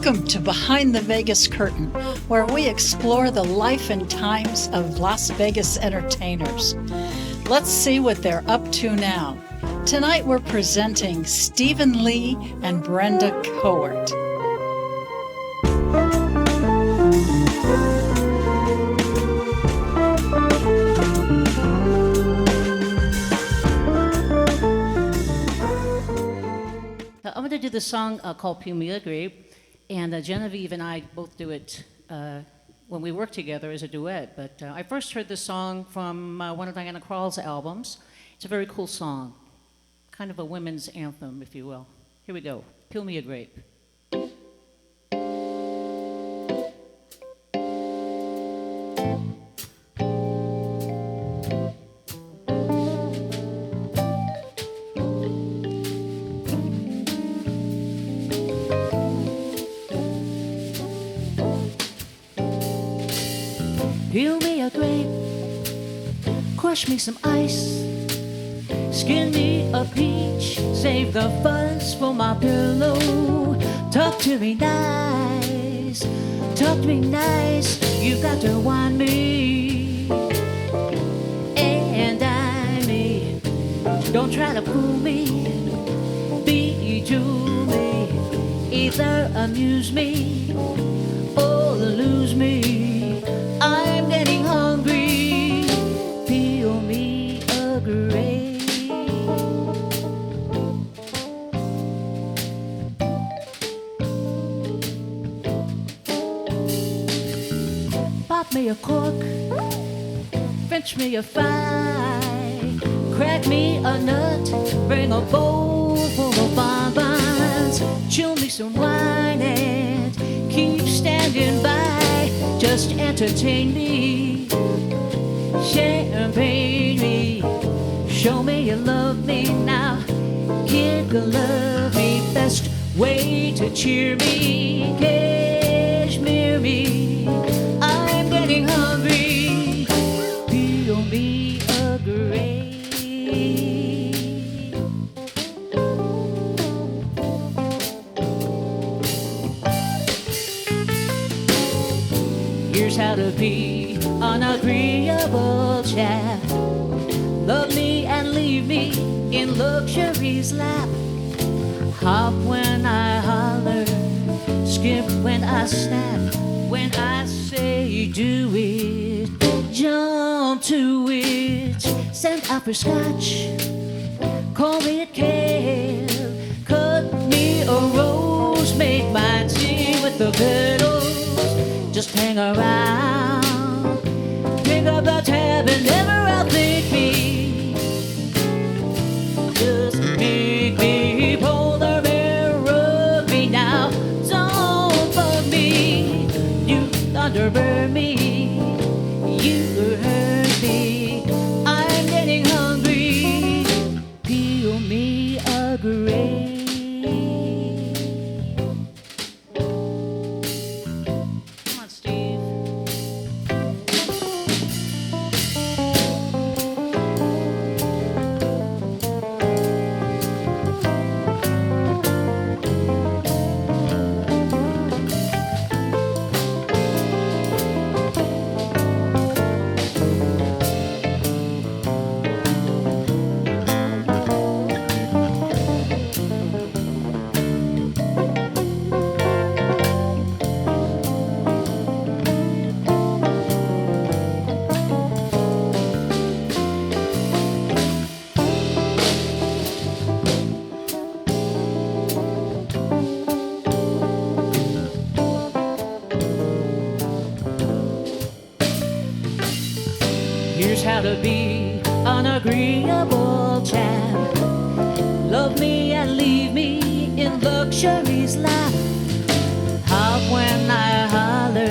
Welcome to Behind the Vegas Curtain, where we explore the life and times of Las Vegas entertainers. Let's see what they're up to now. Tonight we're presenting Steven Lee and Brenda Cowart. I'm going to do this song called Peel Me a Grape, and Genevieve and I both do it when we work together as a duet. But I first heard this song from one of Diana Krall's albums. It's a very cool song, kind of a women's anthem, if you will. Here we go, Peel Me a Grape. Peel me a grape, crush me some ice, skin me a peach, save the fuzz for my pillow. Talk to me nice, you've got to want me, and I me. Don't try to fool me, be to me, either amuse me or lose me. I'm getting hungry, peel me a grape. Pop me a cork, French me a fry, crack me a nut, bring a bowl full of bonbons, chill me some wine and keep standing by. Just entertain me, champagne me, show me you love me now, kid can love me, best way to cheer me, cashmere me, I'm getting hungry, peel me a grape. Here's how to be an agreeable chap. Love me and leave me in luxury's lap. Hop when I holler, skip when I snap. When I say do it, jump to it. Send out for scotch, call me a cab, cut me a rose, make my tea with the petals. Just hang around, pick up the tab and never outthink me. Just make me polar bear, rub me now. Don't bug me, you thunderbird me, you hurt me. I'm getting hungry, peel me a grape. Here's how to be an agreeable chap. Love me and leave me in luxury's lap. Hop when I holler,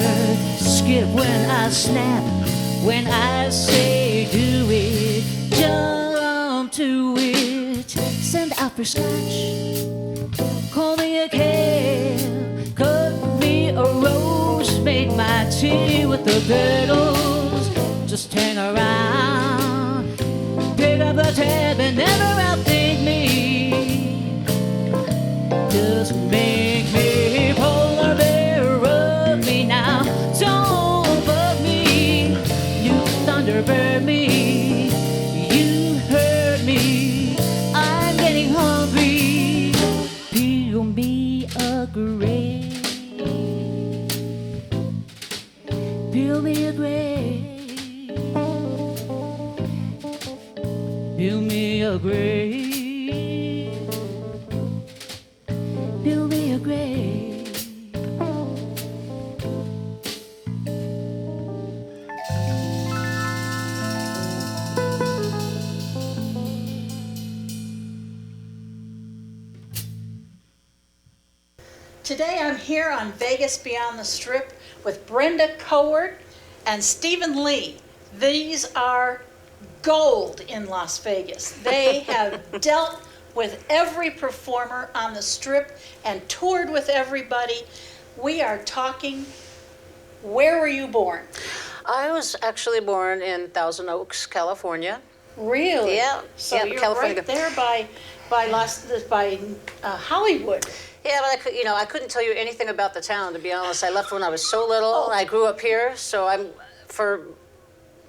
skip when I snap. When I say do it, jump to it. Send out for scotch, call me a cab, cut me a rose, make my tea with the petals. Just hang around, pick up the tab and never outthink me. Just make me polar bear. Today I'm here on Vegas Beyond the Strip with Brenda Cowart and Stephen Lee. These are gold in Las Vegas. They have dealt with every performer on the Strip and toured with everybody. We are talking, where were you born? I was actually born in Thousand Oaks, California. Really? Yeah. So yeah, you're California. right there by Hollywood. Yeah, but I couldn't tell you anything about the town, to be honest. I left when I was so little. I grew up here, so for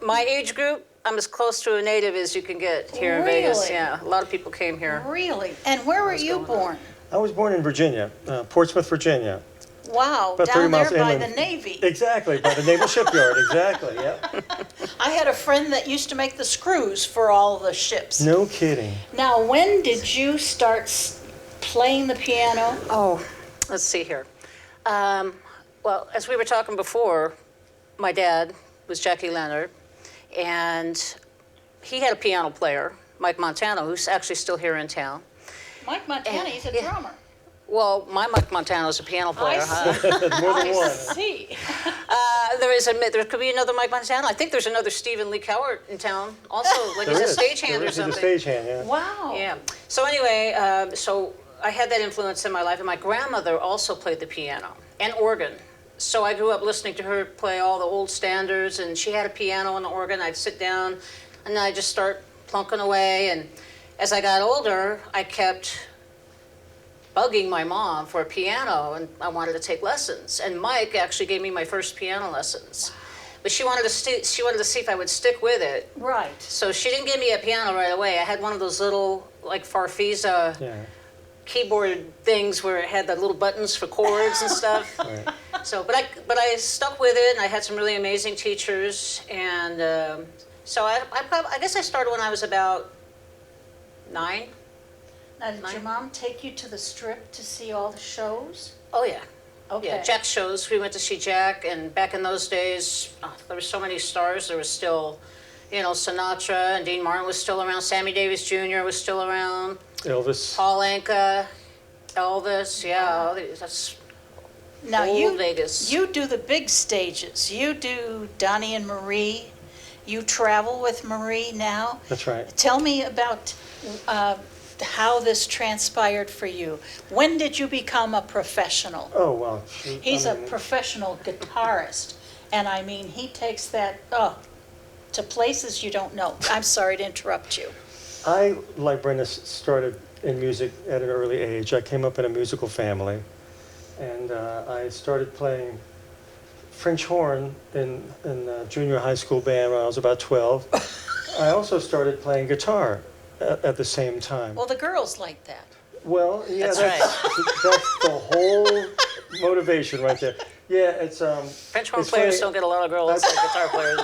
my age group, I'm as close to a native as you can get here in Vegas. Really? Yeah, a lot of people came here. Really? And where were you born? I was born in Virginia, Portsmouth, Virginia. Wow, About 30 down miles there by inland. the Navy. Exactly, by the Naval Shipyard, exactly, yeah. I had a friend that used to make the screws for all the ships. No kidding. Now, when did you start playing the piano? Oh, let's see here. Well, as we were talking before, my dad was Jackie Leonard, and he had a piano player, Mike Montano, who's actually still here in town. Mike Montana, he's a drummer. Well, my Mike Montano is a piano player, huh? More than one. See. There could be another Mike Montano. I think there's another Steven Lee Cowart in town also, like he's a stagehand or something. He's a stagehand, yeah. Wow. Yeah. So anyway, so I had that influence in my life, and my grandmother also played the piano and organ. So I grew up listening to her play all the old standards, and she had a piano and an organ. I'd sit down, and I'd just start plunking away. And as I got older, I kept bugging my mom for a piano, and I wanted to take lessons. And Mike actually gave me my first piano lessons. But she wanted to see if I would stick with it. Right. So she didn't give me a piano right away. I had one of those little, like, Farfisa keyboard things where it had the little buttons for chords and stuff. Right. So, but I stuck with it, and I had some really amazing teachers. And so I guess I started when I was about 9. Now, did your mom take you to the Strip to see all the shows? Oh, yeah. Okay. Yeah, Jack shows. We went to see Jack, and back in those days, there were so many stars. There was still, Sinatra, and Dean Martin was still around. Sammy Davis Jr. was still around. Elvis. Paul Anka, Elvis, yeah, that's Now old Vegas. you do the big stages. You do Donnie and Marie. You travel with Marie now. That's right. Tell me about how this transpired for you. When did you become a professional? Oh, well. He's a professional guitarist, and I mean, he takes that to places you don't know. I'm sorry to interrupt you. I, like Brenda, started in music at an early age. I came up in a musical family, and I started playing French horn in junior high school band when I was about 12. I also started playing guitar at the same time. Well, the girls like that. Well, yeah, That's that's the whole motivation right there. Yeah, it's French horn it's players funny. don't get a lot of girls like guitar players.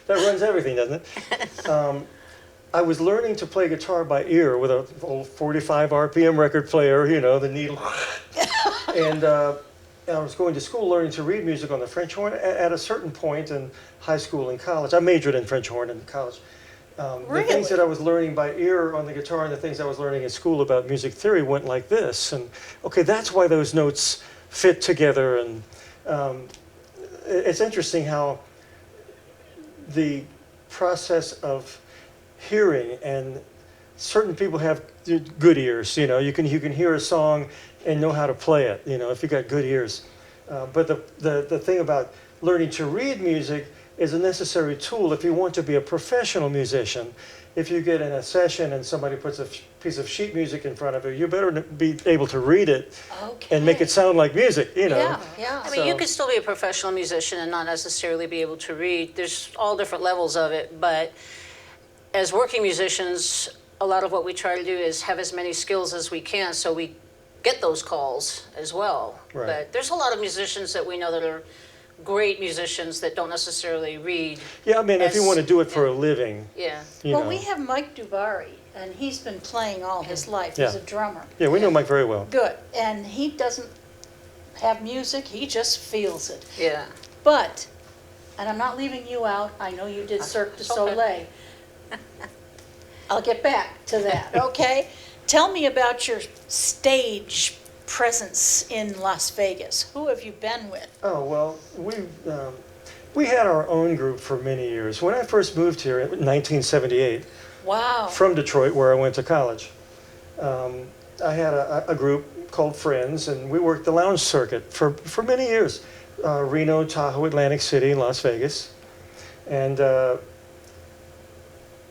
That runs everything, doesn't it? I was learning to play guitar by ear with a old 45 RPM record player, the needle. And I was going to school learning to read music on the French horn. At a certain point in high school and college, I majored in French horn in college. Really? The things that I was learning by ear on the guitar and the things I was learning in school about music theory went like this. And okay, that's why those notes fit together. And it's interesting how the process of hearing, and certain people have good ears. You can hear a song and know how to play it. If you got good ears. But the thing about learning to read music is a necessary tool if you want to be a professional musician. If you get in a session and somebody puts a piece of sheet music in front of you, you better be able to read it and make it sound like music. Yeah. I mean, you could still be a professional musician and not necessarily be able to read. There's all different levels of it, but as working musicians, a lot of what we try to do is have as many skills as we can so we get those calls as well. Right. But there's a lot of musicians that we know that are great musicians that don't necessarily read. Yeah, I mean, if you want to do it for a living. Yeah. Well, we have Mike Dubari, and he's been playing all his life. He's a drummer. Yeah, we know Mike very well. Good. And he doesn't have music, he just feels it. Yeah. But, and I'm not leaving you out, I know you did Cirque du Soleil. I'll get back to that, okay? Tell me about your stage presence in Las Vegas? Who have you been with? Oh, well, we had our own group for many years. When I first moved here in 1978 Wow. from Detroit, where I went to college, I had a group called Friends, and we worked the lounge circuit for many years. Reno, Tahoe, Atlantic City, and Las Vegas. And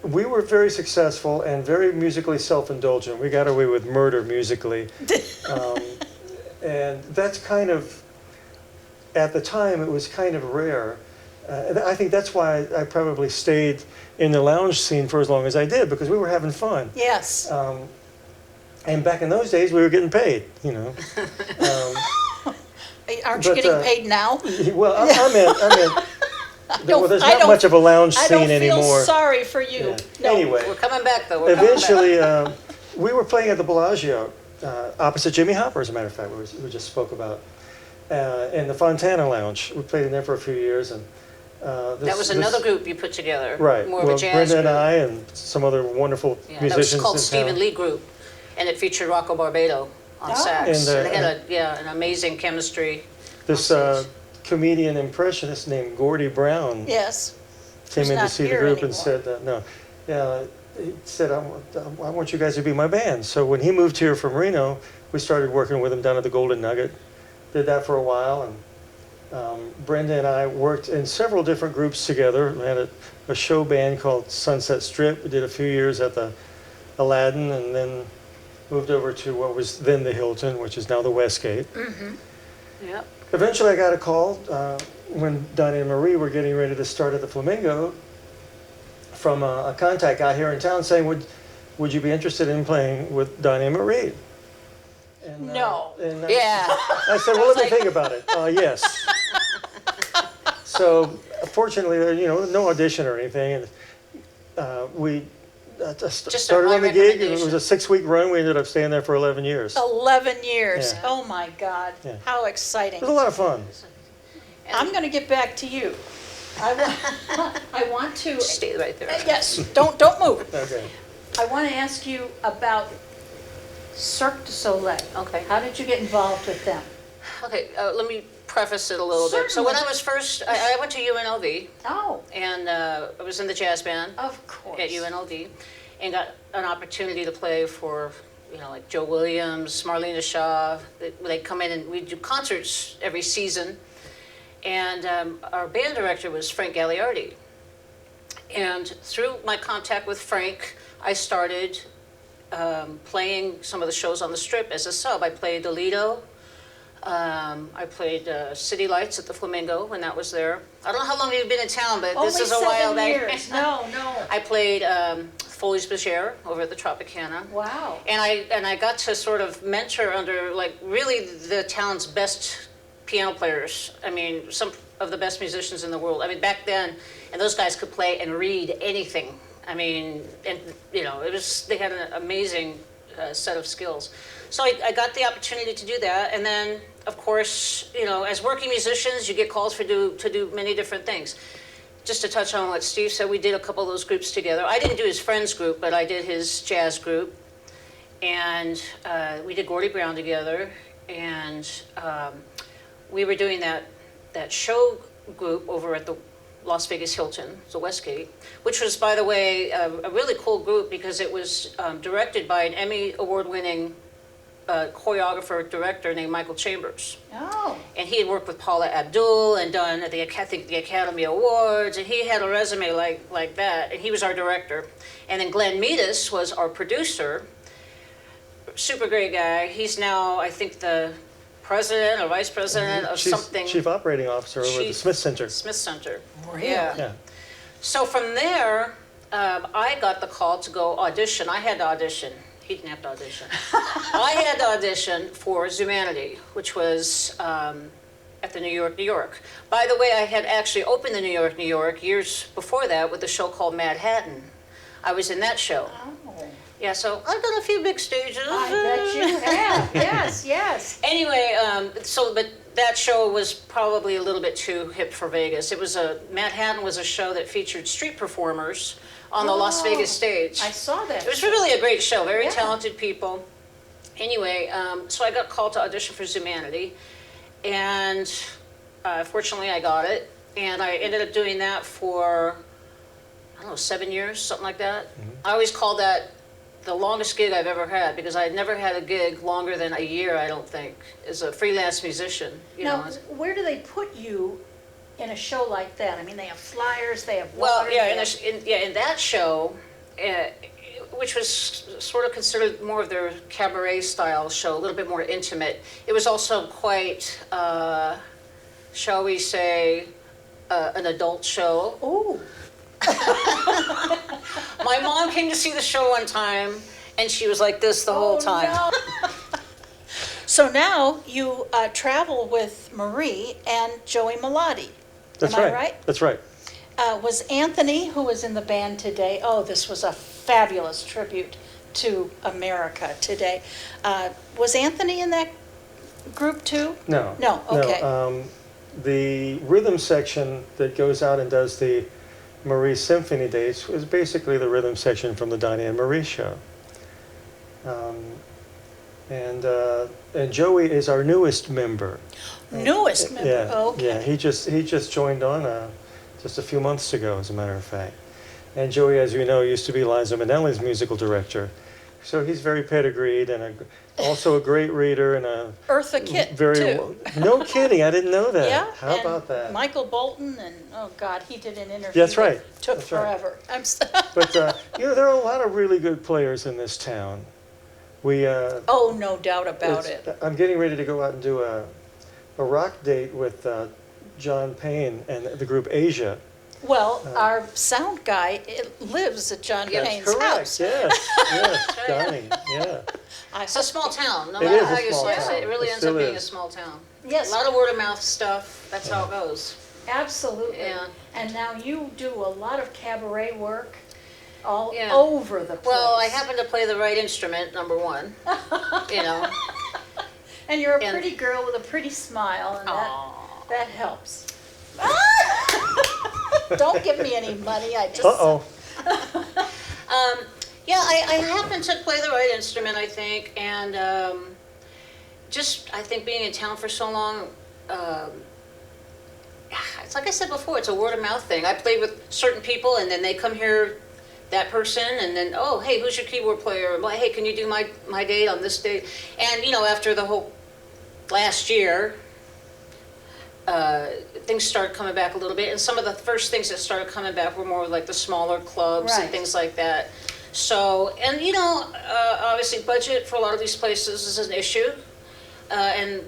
we were very successful and very musically self-indulgent. We got away with murder musically. And that's kind of, at the time, it was kind of rare. And I think that's why I probably stayed in the lounge scene for as long as I did, because we were having fun. Yes. And back in those days, we were getting paid, you know. Aren't you getting paid now? Well, I meant well, there's not much of a lounge scene anymore. I don't feel sorry for you. Yeah. No. Anyway, We're coming back, though. eventually, we were playing at the Bellagio, opposite Jimmy Hopper, as a matter of fact, we just spoke about, in the Fontana Lounge. We played in there for a few years, and that was another group you put together. Right. More of a jazz Brenda group. and I and some other wonderful musicians. That was called in Steven town. Lee Group, and it featured Rocco Barbado on sax. And, they had an amazing chemistry. This comedian impressionist named Gordy Brown Yes. came Who's in to not see the here group and anymore. said, he said, I want you guys to be my band. So when he moved here from Reno, we started working with him down at the Golden Nugget. Did that for a while, and Brenda and I worked in several different groups together. We had a show band called Sunset Strip. We did a few years at the Aladdin, and then moved over to what was then the Hilton, which is now the Westgate. Mm-hmm. Yep. Eventually I got a call when Donnie and Marie were getting ready to start at the Flamingo from a contact guy here in town saying, would you be interested in playing with Donnie and Marie? And, No. And Yeah. I said, well, let me think about it. Yes. So fortunately, no audition or anything. And we started on the gig. It was a 6-week run. We ended up staying there for 11 years. 11 years. Yeah. Oh my God. Yeah. How exciting. It was a lot of fun. I'm going to get back to you. I want to. Stay right there. Yes. Don't move. Okay. I want to ask you about Cirque du Soleil. Okay. How did you get involved with them? Okay, let me preface it a little bit. So when I was first, I went to UNLV, Oh, and I was in the jazz band of course. at UNLV, and got an opportunity to play for, like Joe Williams, Marlena Shaw. They come in and we do concerts every season. And our band director was Frank Gagliardi. And through my contact with Frank, I started playing some of the shows on the Strip as a sub. I played the Lido. I played City Lights at the Flamingo when that was there. I don't know how long you've been in town, but this is a while back. Years. No. I played Foley's Bergère over at the Tropicana. Wow. And I got to sort of mentor under really the town's best piano players. I mean, some of the best musicians in the world. I mean, back then, and those guys could play and read anything. I mean, and they had an amazing set of skills. So I got the opportunity to do that, and then, of course, as working musicians, you get calls to do many different things. Just to touch on what Steve said, we did a couple of those groups together. I didn't do his friends group, but I did his jazz group, and we did Gordy Brown together, and we were doing that show group over at the Las Vegas Hilton, the Westgate, which was, by the way, a really cool group because it was directed by an Emmy award-winning choreographer director named Michael Chambers. Oh. And he had worked with Paula Abdul and done the Academy Awards, and he had a resume like that, and he was our director. And then Glenn Meadis was our producer. Super great guy. He's now, I think, the president or vice president of something. Chief Operating Officer over at the Smith Center. Smith Center. Really? Yeah. So from there, I got the call to go audition. I had to audition. He didn't have to audition. I had to audition for Zumanity, which was at the New York. By the way, I had actually opened the New York years before that with a show called Manhattan. I was in that show. Oh. Yeah, so I've done a few big stages. I bet you have. Yes. Anyway, but that show was probably a little bit too hip for Vegas. Manhattan was a show that featured street performers on the Las Vegas stage. I saw that. It was really a great show, very talented people. Anyway, so I got called to audition for Zumanity, and fortunately I got it, and I ended up doing that for, I don't know, 7 years, something like that. I always call that the longest gig I've ever had, because I never had a gig longer than a year, I don't think, as a freelance musician. Now, where do they put you in a show like that? I mean, they have flyers, they have Well, water. yeah, in that show, which was sort of considered more of their cabaret style show, a little bit more intimate. It was also quite, shall we say, an adult show. Ooh. My mom came to see the show one time, and she was like this the whole time. No. So now you travel with Marie and Joey Melody. That's Am right. I right? That's right. Was Anthony, who was in the band today, oh, this was a fabulous tribute to America today. Was Anthony in that group too? No. No, okay. No, the rhythm section that goes out and does the Marie Symphony dates is basically the rhythm section from the Donnie and Marie show. And Joey is our newest member. Newest member, Yeah, okay. yeah. He just joined on just a few months ago, as a matter of fact. And Joey, as you know, used to be Liza Minnelli's musical director. So he's very pedigreed and also a great reader and a Eartha Kitt, very too. No kidding, I didn't know that. Yeah. How and about that? Michael Bolton, and oh God, he did an interview. That's right. that took That's right. forever. But there are a lot of really good players in this town. We Oh, no doubt about it. I'm getting ready to go out and do a rock date with John Payne and the group Asia. Well, our sound guy lives at John Yes, Payne's Correct. house. Yes, Johnny. Yeah. It's a small town, no It matter is a how you small slice town. it. It really It ends up still being a is. small town. Yes. A lot of word of mouth stuff, that's how it goes. Absolutely. Yeah. And now you do a lot of cabaret work all Yeah. over the place. Well, I happen to play the right instrument, number one, you know. And you're a and- pretty girl with a pretty smile, and Aw. that helps. Don't give me any money. I just. Uh-oh. Yeah, I happen to play the right instrument, I think, and just, I think being in town for so long, it's like I said before, it's a word of mouth thing. I play with certain people, and then they come here, that person, and then, oh, hey, who's your keyboard player? Well, hey, can you do my date on this date? And, you know, after the whole last year, things started coming back a little bit, and some of the first things that started coming back were more like the smaller clubs Right. and things like that. So, and you know, obviously budget for a lot of these places is an issue, and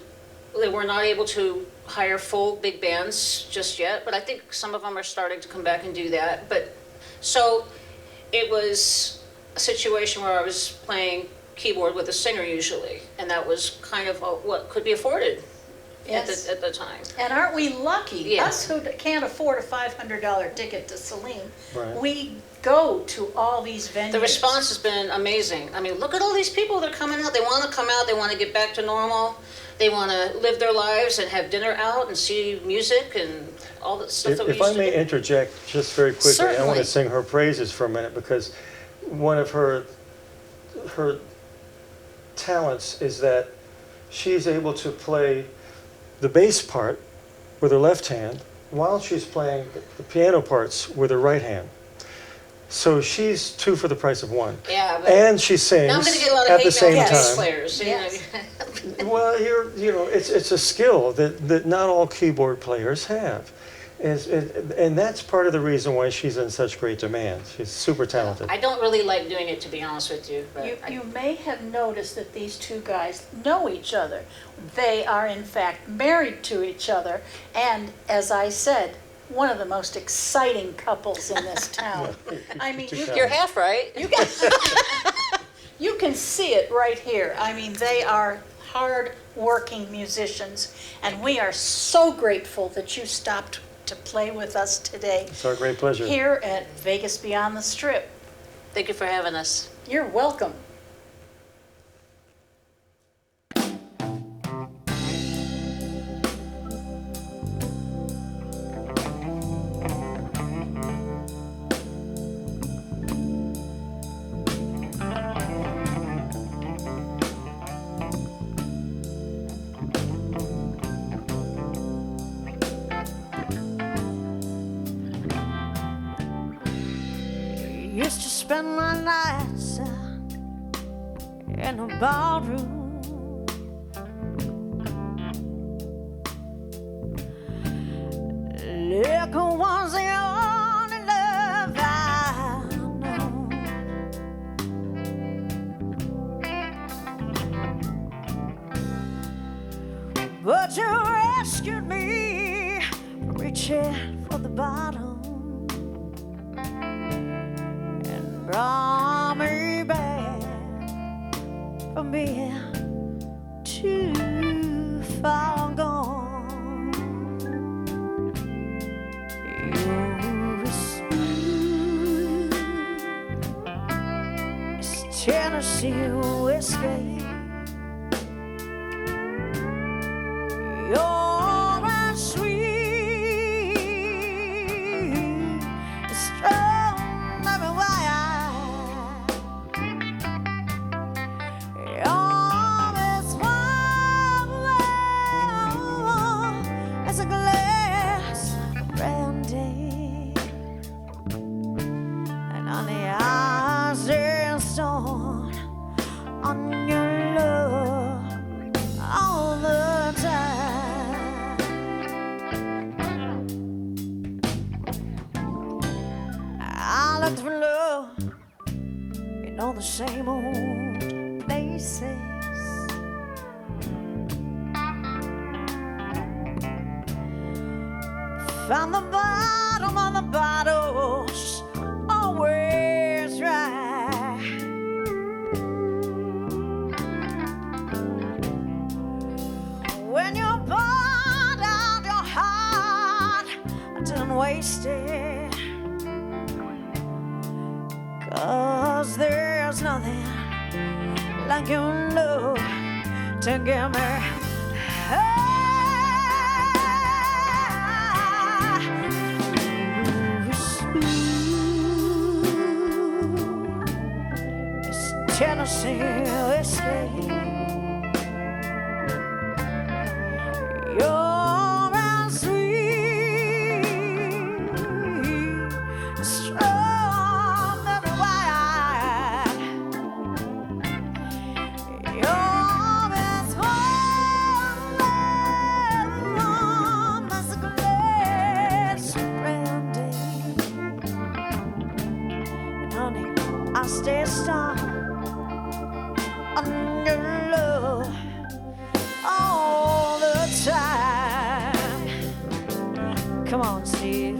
they were not able to hire full big bands just yet, but I think some of them are starting to come back and do that. But so it was a situation where I was playing keyboard with a singer usually, and that was kind of what could be afforded Yes. at the time. And aren't we lucky? Yeah. Us who can't afford a $500 ticket to Celine, Right. we go to all these venues. The response has been amazing. I mean, look at all these people that are coming out. They want to come out. They want to get back to normal. They want to live their lives and have dinner out and see music and all the stuff that we If used I to may do. interject just very quickly, I want Certainly. to sing her praises for a minute, because one of her talents is that she's able to play the bass part with her left hand while she's playing the piano parts with her right hand. So she's two for the price of one. Yeah, but And she sings now I'm going to get a lot of at the hate mail same from bass time. players. Yes. Well, it's a skill that not all keyboard players have. And that's part of the reason why she's in such great demand. She's super talented. I don't really like doing it, to be honest with you. But You may have noticed that these two guys know each other. They are, in fact, married to each other. And as I said, one of the most exciting couples in this town. I mean, you're half right. you guys, you can see it right here. I mean, they are hard-working musicians, and we are so grateful that you stopped to play with us today It's our great pleasure. here at Vegas Beyond the Strip. Thank you for having us. You're welcome. spend my nights in a ballroom. Liquor was the only love I know. But you rescued me from reaching for the bottom and brought me back from being too far gone. You're as smooth as Tennessee whiskey. You're as sweet as strawberry wine. You're as warm as a glass of brandy, and on the eyes and stone on your love all the time. I looked for love in all the same old places. Found the bottom of the bottles always dry. When you poured out your heart, I didn't waste it. 'Cause there's nothing like your love to give me high. It's Tennessee whiskey. You're as sweet as strawberry wine. You're as warm as a glass of brandy. And honey, I stay strong on your love all the time. Come on, Steve.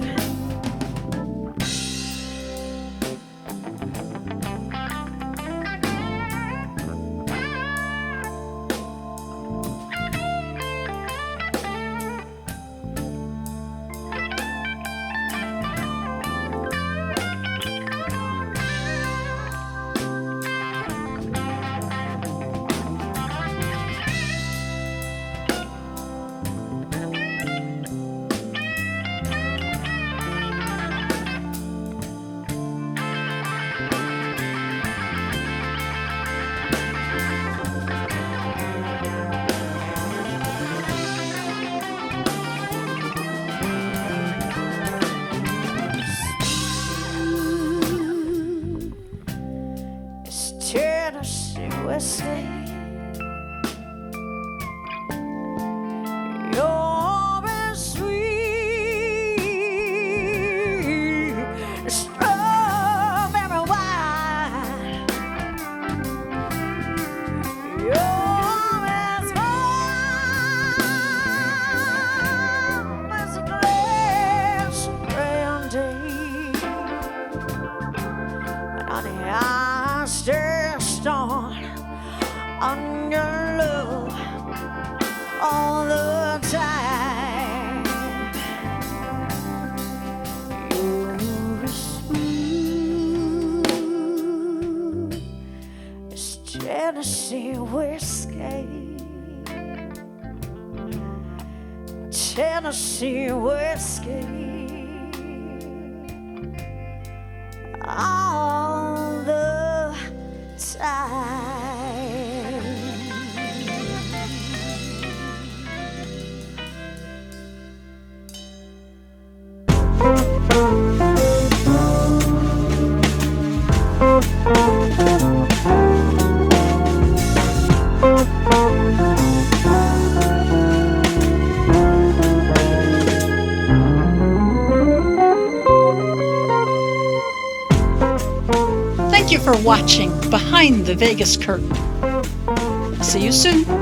It's Tennessee whiskey. You're as sweet as strawberry wine. You're as warm as a glass of brandy. And honey, I stay strong on your love all the time. You're as smooth as Tennessee whiskey. Tennessee whiskey. All the time. watching Behind the Vegas Curtain. See you soon.